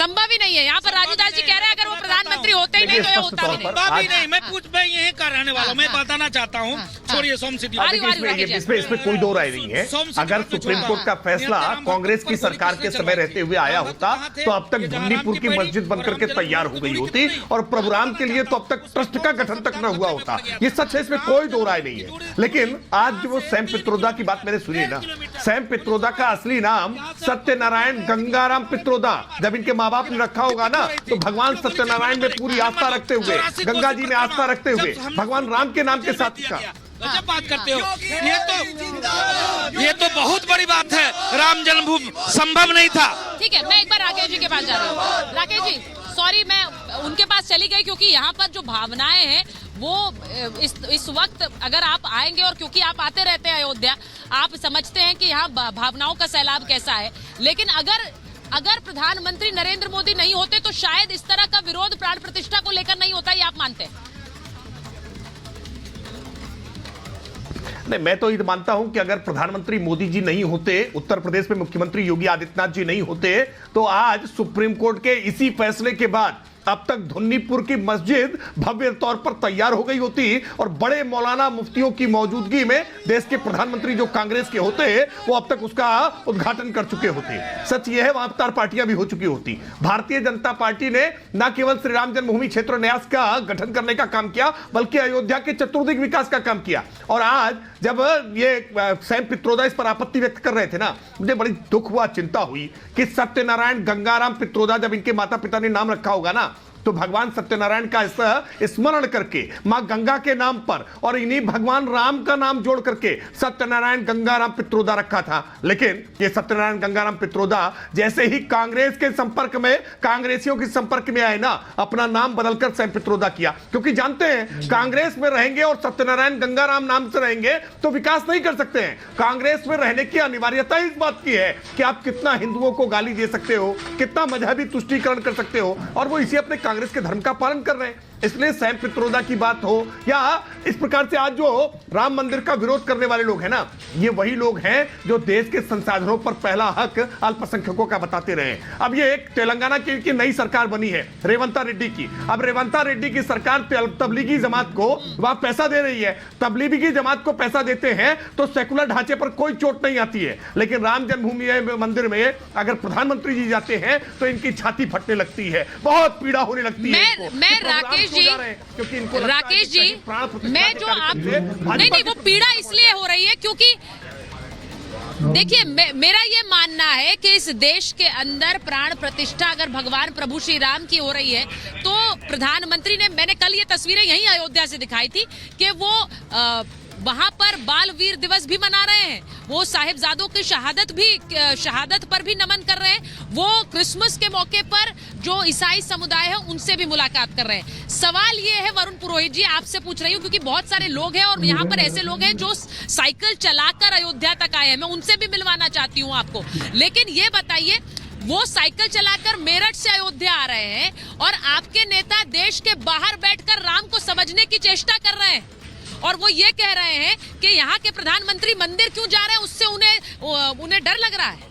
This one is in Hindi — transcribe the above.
संभव ही नहीं है। यहाँ पर राजू दास जी कह रहे हैं अगर वो प्रधानमंत्री होते ही नहीं तो ये होता भी नहीं। मैं यहीं का रहने वाला हूँ, मैं बताना चाहता हूँ। छोड़िए सोम सिटी, इसमें कोई दो राय नहीं है। अगर सुप्रीम कोर्ट का फैसला कांग्रेस की सरकार के समय रहते हुए आया होता तो अब तक धुन्नीपुर की मस्जिद बनकर के तैयार हो गई होती और प्रभुराम के लिए तो अब तक ट्रस्ट का गठन तक न हुआ होता। ये सच है, इसमें कोई दो राय नहीं है। लेकिन आज जो सैम पित्रोदा की बात मैंने सुनी ना, सैम पित्रोदा का असली नाम सत्यनारायण गंगाराम पित्रोदा। जब इनके माँ बाप ने रखा होगा ना तो भगवान सत्यनारायण में पूरी आस्था रखते हुए, गंगा जी में आस्था रखते हुए, भगवान राम के नाम के साथ का जब बात करते हो, ये तो बहुत बड़ी बात है। राम जन्मभूमि संभव नहीं था। ठीक है, मैं एक बार राकेश जी के पास जा रही हूँ। राकेश जी सॉरी, मैं उनके पास चली गई क्योंकि यहाँ पर जो भावनाएं हैं वो इस वक्त अगर आप आएंगे और क्योंकि आप आते रहते हैं अयोध्या, आप समझते हैं कि यहाँ भावनाओं का सैलाब कैसा है। लेकिन अगर प्रधानमंत्री नरेंद्र मोदी नहीं होते तो शायद इस तरह का विरोध प्राण प्रतिष्ठा को लेकर नहीं होता, ये आप मानते हैं? नहीं, मैं तो ये मानता हूं कि अगर प्रधानमंत्री मोदी जी नहीं होते, उत्तर प्रदेश में मुख्यमंत्री योगी आदित्यनाथ जी नहीं होते, तो आज सुप्रीम कोर्ट के इसी फैसले के बाद अब तक धुन्नीपुर की मस्जिद भव्य तौर पर तैयार हो गई होती और बड़े मौलाना मुफ्तियों की मौजूदगी में देश के प्रधानमंत्री जो कांग्रेस के होते वो अब तक उसका उद्घाटन कर चुके होते। सच ये है, वहां अवतार पार्टियां भी हो चुकी होती। भारतीय जनता पार्टी ने न केवल श्री राम जन्मभूमि क्षेत्र न्यास का गठन करने का काम किया बल्कि अयोध्या के चतुर्दिक विकास का काम किया। और आज जब ये सैम पित्रोदा इस पर आपत्ति व्यक्त कर रहे थे ना, मुझे बड़ी दुख हुआ, चिंता हुई कि सत्यनारायण गंगाराम पित्रोदा जब इनके माता पिता ने नाम रखा होगा ना तो भगवान सत्यनारायण का स्मरण करके मां गंगा के नाम पर और इन्हीं भगवान राम का नाम जोड़ करके सत्यनारायण गंगाराम पित्रोदा रखा था। लेकिन ये सत्यनारायण गंगाराम पित्रोदा जैसे ही कांग्रेस के संपर्क में, कांग्रेसियों के संपर्क में आए ना, अपना नाम बदलकर सैम पित्रोदा किया, क्योंकि जानते हैं कांग्रेस में रहेंगे और सत्यनारायण गंगाराम नाम से रहेंगे तो विकास नहीं कर सकते हैं। कांग्रेस में रहने की अनिवार्यता इस बात की है कि आप कितना हिंदुओं को गाली दे सकते हो, कितना मजहबी तुष्टीकरण कर सकते हो, और वो इसी अपने कांग्रेस के धर्म का पालन कर रहे हैं। इसलिए सैम पित्रोदा की बात हो या इस प्रकार से आज जो राम मंदिर का विरोध करने वाले लोग हैं ना, ये वही लोग हैं जो देश के संसाधनों पर पहला हक अल्पसंख्यकों का बताते रहे। अब ये एक तेलंगाना की नई सरकार बनी है रेवंता रेड्डी की। अब रेवंता रेड्डी की सरकार तबलीगी जमात को वह पैसा दे रही है। तबलीगी जमात को पैसा देते हैं तो सेकुलर ढांचे पर कोई चोट नहीं आती है, लेकिन राम जन्मभूमि मंदिर में अगर प्रधानमंत्री जी जाते हैं तो इनकी छाती फटने लगती है, बहुत पीड़ा होने लगती है। मैं राकेश जी, मैं जो आप नहीं, वो पीड़ा इसलिए हो रही है क्योंकि देखिए मेरा ये मानना है कि इस देश के अंदर प्राण प्रतिष्ठा अगर भगवान प्रभु श्री राम की हो रही है तो प्रधानमंत्री ने, मैंने कल ये तस्वीरें यहीं अयोध्या से दिखाई थी कि वो वहां पर बाल वीर दिवस भी मना रहे हैं, वो साहिबजादों की शहादत पर भी नमन कर रहे हैं, वो क्रिसमस के मौके पर जो ईसाई समुदाय है उनसे भी मुलाकात कर रहे हैं। सवाल ये है वरुण पुरोहित जी, आपसे पूछ रही हूँ क्योंकि बहुत सारे लोग हैं और यहाँ पर ऐसे लोग हैं जो साइकिल चलाकर अयोध्या तक आए हैं, मैं उनसे भी मिलवाना चाहती हूँ आपको। लेकिन ये बताइए, वो साइकिल चलाकर मेरठ से अयोध्या आ रहे हैं और आपके नेता देश के बाहर बैठकर राम को समझने की चेष्टा कर रहे हैं और वो ये कह रहे हैं कि यहाँ के प्रधानमंत्री मंदिर क्यों जा रहे हैं, उससे उन्हें डर लग रहा है।